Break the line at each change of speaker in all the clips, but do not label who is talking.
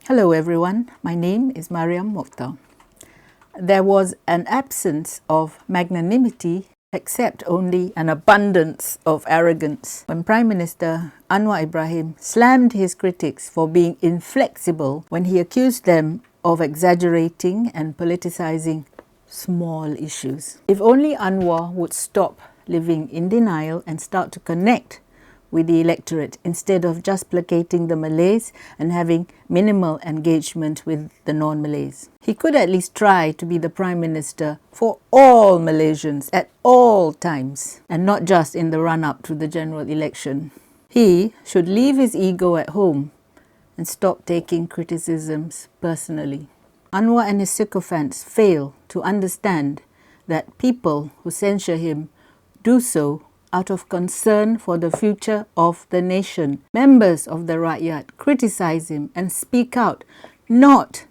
Hello everyone, my name is Mariam Mokhtar. There was an absence of magnanimity except only an abundance of arrogance when Prime Minister Anwar Ibrahim slammed his critics for being inflexible when he accused them of exaggerating and politicizing small issues. If only Anwar would stop living in denial and start to connect with the electorate instead of just placating the Malays and having minimal engagement with the non-Malays. He could at least try to be the Prime Minister for all Malaysians at all times and not just in the run-up to the general election. He should leave his ego at home and stop taking criticisms personally. Anwar and his sycophants fail to understand that people who censure him do so out of concern for the future of the nation. Members of the Rakyat criticize him and speak out, not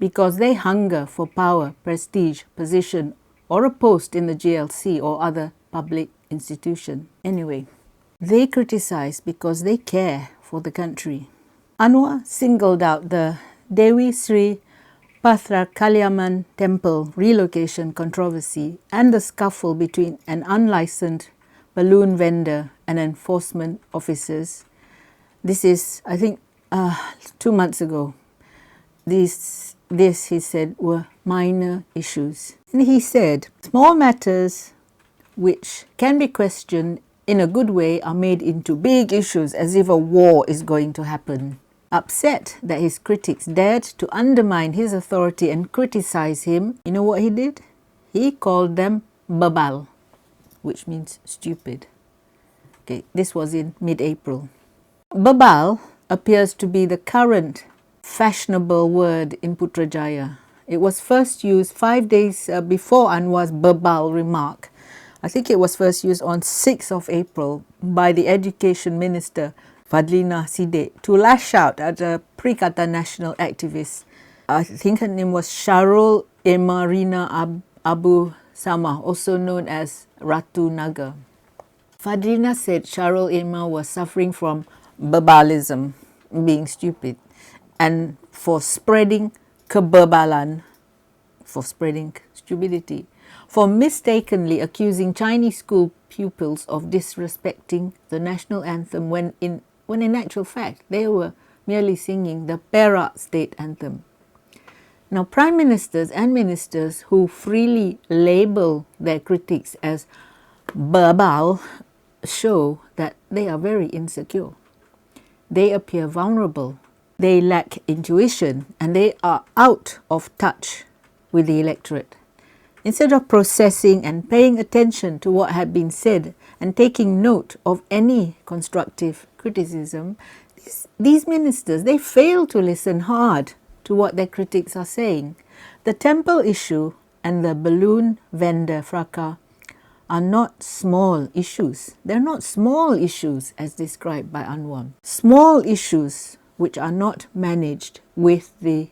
because they hunger for power, prestige, position, or a post in the GLC or other public institution. Anyway, they criticize because they care for the country. Anwar singled out the Dewi Sri Putrajaya temple relocation controversy and the scuffle between an unlicensed balloon vendor and enforcement officers. This is, I think, 2 months ago. This, he said, were minor issues. And he said, small matters which can be questioned in a good way are made into big issues as if a war is going to happen. Upset that his critics dared to undermine his authority and criticize him, you know what he did? He called them Bebal, which means stupid. Okay, this was in mid-April. Bebal appears to be the current fashionable word in Putrajaya. It was first used 5 days before Anwar's Bebal remark. I think it was first used on 6th of April by the Education Minister Fadlina Siddiq to lash out at a pre-kata national activist. I think her name was Sharul Emarina Abu Sama, also known as Ratu Naga. Fadlina said Sharul Irma was suffering from Bebalism, being stupid, and for spreading kebebalan, for spreading stupidity, for mistakenly accusing Chinese school pupils of disrespecting the national anthem when in actual fact they were merely singing the Perak state anthem. Now, prime ministers and ministers who freely label their critics as Bebal show that they are very insecure. They appear vulnerable. They lack intuition and they are out of touch with the electorate. Instead of processing and paying attention to what had been said and taking note of any constructive criticism, these ministers, they fail to listen hard to what their critics are saying. The temple issue and the balloon vendor fracas are not small issues. They're not small issues as described by Anwar. Small issues which are not managed with the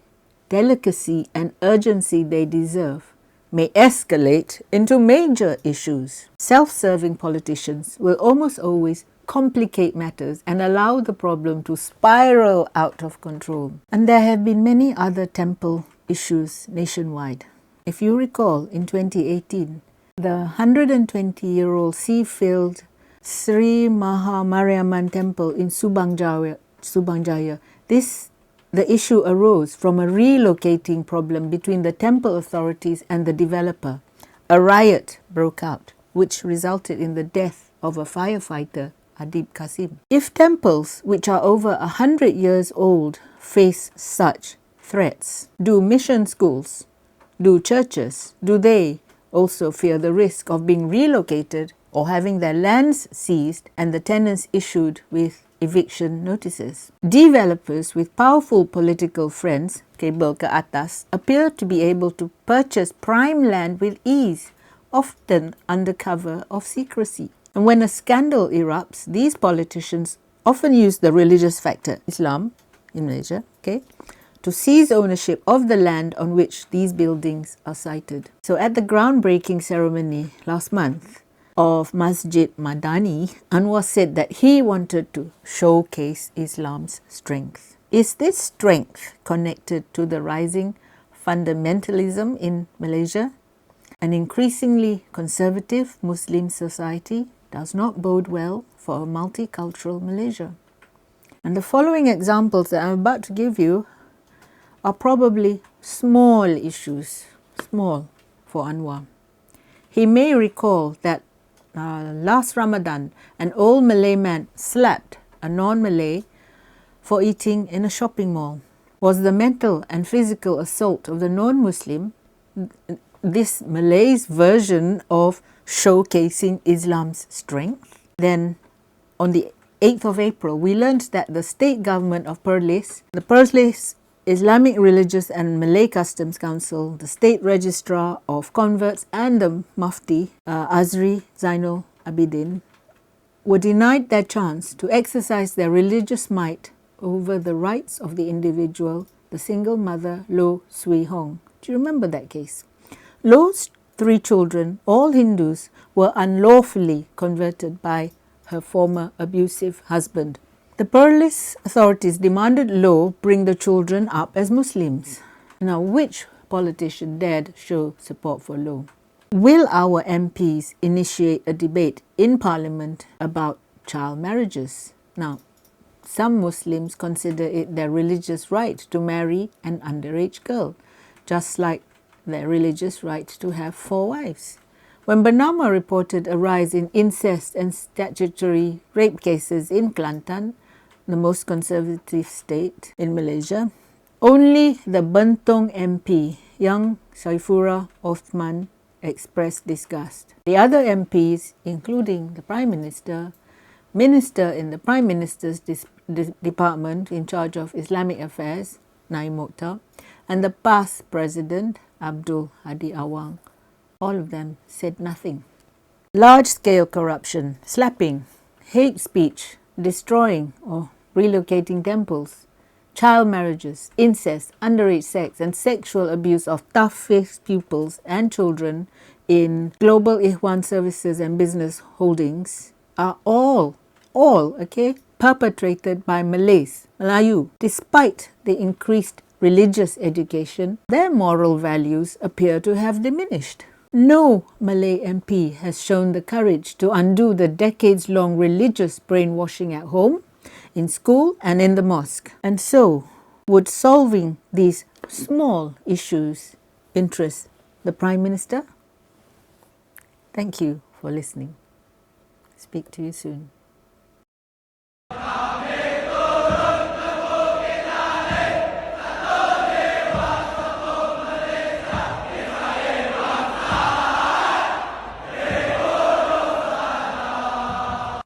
delicacy and urgency they deserve may escalate into major issues. Self-serving politicians will almost always complicate matters and allow the problem to spiral out of control. And there have been many other temple issues nationwide. If you recall, in 2018, the 120-year-old sea-filled Sri Maha Mariamman temple in Subangjaya, the issue arose from a relocating problem between the temple authorities and the developer. A riot broke out, which resulted in the death of a firefighter, Adib Kasim. If temples which are over 100 years old face such threats, do mission schools, do churches, do they also fear the risk of being relocated or having their lands seized and the tenants issued with eviction notices? Developers with powerful political friends, kabel ke atas, appear to be able to purchase prime land with ease, often under cover of secrecy. And when a scandal erupts, these politicians often use the religious factor, Islam in Malaysia, to seize ownership of the land on which these buildings are sited. So at the groundbreaking ceremony last month of Masjid Madani, Anwar said that he wanted to showcase Islam's strength. Is this strength connected to the rising fundamentalism in Malaysia? An increasingly conservative Muslim society does not bode well for a multicultural Malaysia. And the following examples that I'm about to give you are probably small issues, small for Anwar. He may recall that last Ramadan, an old Malay man slapped a non-Malay for eating in a shopping mall. Was the mental and physical assault of the non-Muslim this Malay's version of showcasing Islam's strength? Then on the 8th of April, we learned that the state government of Perlis, the Perlis Islamic Religious and Malay Customs Council, the State Registrar of Converts and the Mufti, Azri Zainul Abidin, were denied their chance to exercise their religious might over the rights of the individual, the single mother Lo Swee Hong. Do you remember that case? Lo's 3 children, all Hindus, were unlawfully converted by her former abusive husband. The Perlis authorities demanded Lo bring the children up as Muslims. Now, which politician dared show support for Lo? Will our MPs initiate a debate in Parliament about child marriages? Now, some Muslims consider it their religious right to marry an underage girl, just like their religious right to have 4 wives. When Bernama reported a rise in incest and statutory rape cases in Kelantan, the most conservative state in Malaysia, only the Bentong MP, young Saifura Othman, expressed disgust. The other MPs, including the Prime Minister, Minister in the Prime Minister's Department in charge of Islamic Affairs, Mariam Mokhtar, and the past President, Abdul Hadi Awang, all of them said nothing. Large-scale corruption, slapping, hate speech, destroying or relocating temples, child marriages, incest, underage sex and sexual abuse of tough-faced pupils and children in global Ikhwan services and business holdings are all, perpetrated by Malays, Melayu. Despite the increased religious education, their moral values appear to have diminished. No Malay MP has shown the courage to undo the decades-long religious brainwashing at home, in school and in the mosque. And so, would solving these small issues interest the Prime Minister? Thank you for listening. Speak to you soon.